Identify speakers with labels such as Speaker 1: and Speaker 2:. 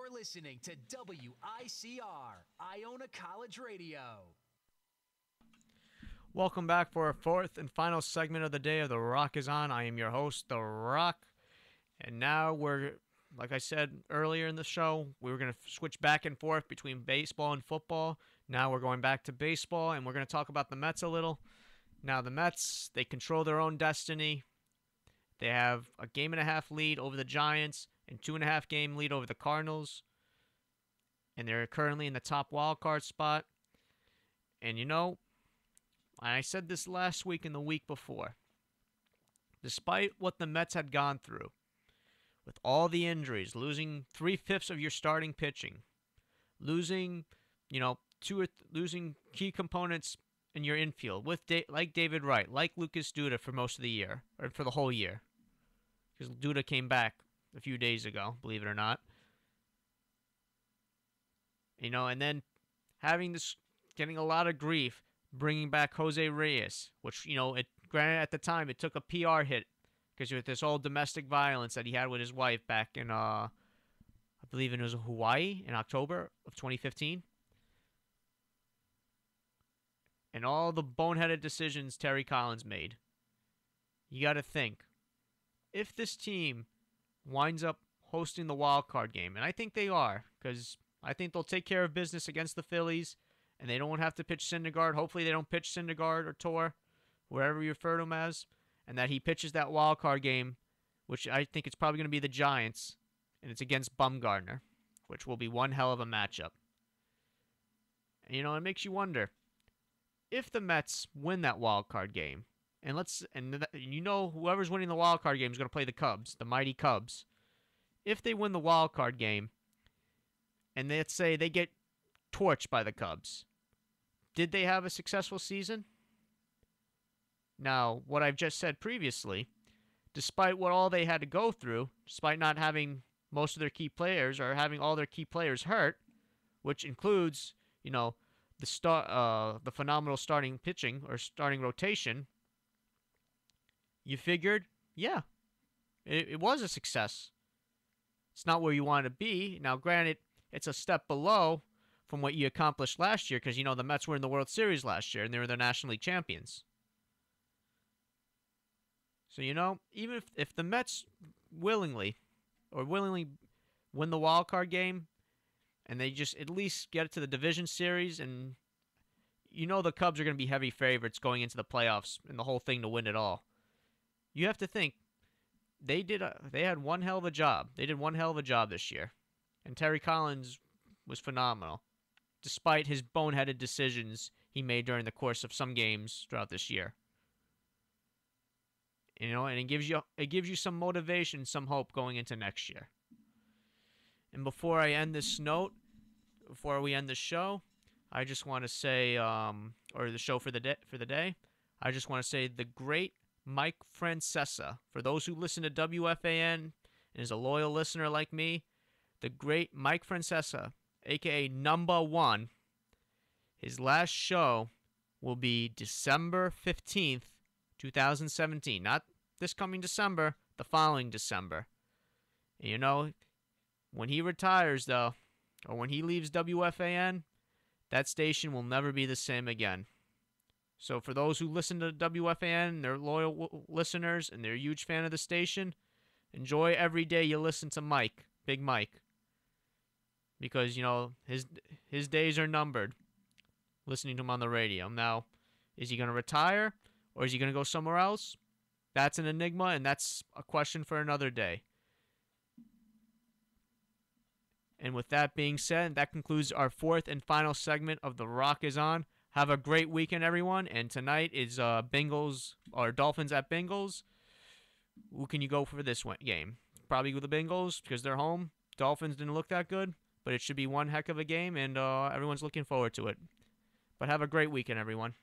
Speaker 1: You're listening to WICR, Iona College Radio.
Speaker 2: Welcome back for our fourth and final segment of the day of The Rock is On. I am your host, The Rock. And now we're, like I said earlier in the show, we were going to switch back and forth between baseball and football. Now we're going back to baseball, and we're going to talk about the Mets a little. Now the Mets, they control their own destiny. They have a 1.5 game lead over the Giants and 2.5 game lead over the Cardinals. And they're currently in the top wild card spot. And you know, I said this last week and the week before. Despite what the Mets had gone through, with all the injuries, losing 3/5 of your starting pitching, losing, losing key components in your infield, with like David Wright, like Lucas Duda for most of the year, or for the whole year, because Duda came back a few days ago, believe it or not. And then getting a lot of grief, bringing back Jose Reyes, which, granted at the time it took a PR hit because with this whole domestic violence that he had with his wife back in, I believe it was Hawaii in October of 2015. And all the boneheaded decisions Terry Collins made. You got to think, if this team winds up hosting the wild card game, and I think they are, because I think they'll take care of business against the Phillies, and they don't have to pitch Syndergaard. Hopefully they don't pitch Syndergaard or Tor, wherever you refer to him as, and that he pitches that wild card game, which I think it's probably going to be the Giants, and it's against Bumgarner, which will be one hell of a matchup. And, it makes you wonder, if the Mets win that wild card game, whoever's winning the wild card game is going to play the Cubs, the mighty Cubs. If they win the wild card game, and let's say they get torched by the Cubs, did they have a successful season? Now, what I've just said previously, despite what all they had to go through, despite not having most of their key players or having all their key players hurt, which includes, the phenomenal starting pitching or starting rotation, you figured, yeah, it was a success. It's not where you want to be. Now, granted, it's a step below from what you accomplished last year because, the Mets were in the World Series last year and they were the National League champions. So, even if the Mets willingly win the wild card game and they just at least get it to the division series, and the Cubs are going to be heavy favorites going into the playoffs and the whole thing to win it all. You have to think, they had one hell of a job. They did one hell of a job this year. And Terry Collins was phenomenal, despite his boneheaded decisions he made during the course of some games throughout this year. And it gives you some motivation, some hope going into next year. And before we end the show, I just want to say, or the show for the day, I just want to say the great Mike Francesa. For those who listen to WFAN and is a loyal listener like me, the great Mike Francesa, a.k.a. Number One, his last show will be December 15th, 2017. Not this coming December, the following December. And when he retires, though, or when he leaves WFAN, that station will never be the same again. So for those who listen to WFAN, and they're loyal listeners, and they're a huge fan of the station, enjoy every day you listen to Mike, Big Mike. Because, his days are numbered listening to him on the radio. Now, is he going to retire, or is he going to go somewhere else? That's an enigma, and that's a question for another day. And with that being said, that concludes our fourth and final segment of The Rock is On. Have a great weekend, everyone. And tonight is Dolphins at Bengals. Who can you go for this game? Probably with the Bengals because they're home. Dolphins didn't look that good, but it should be one heck of a game, and everyone's looking forward to it. But have a great weekend, everyone.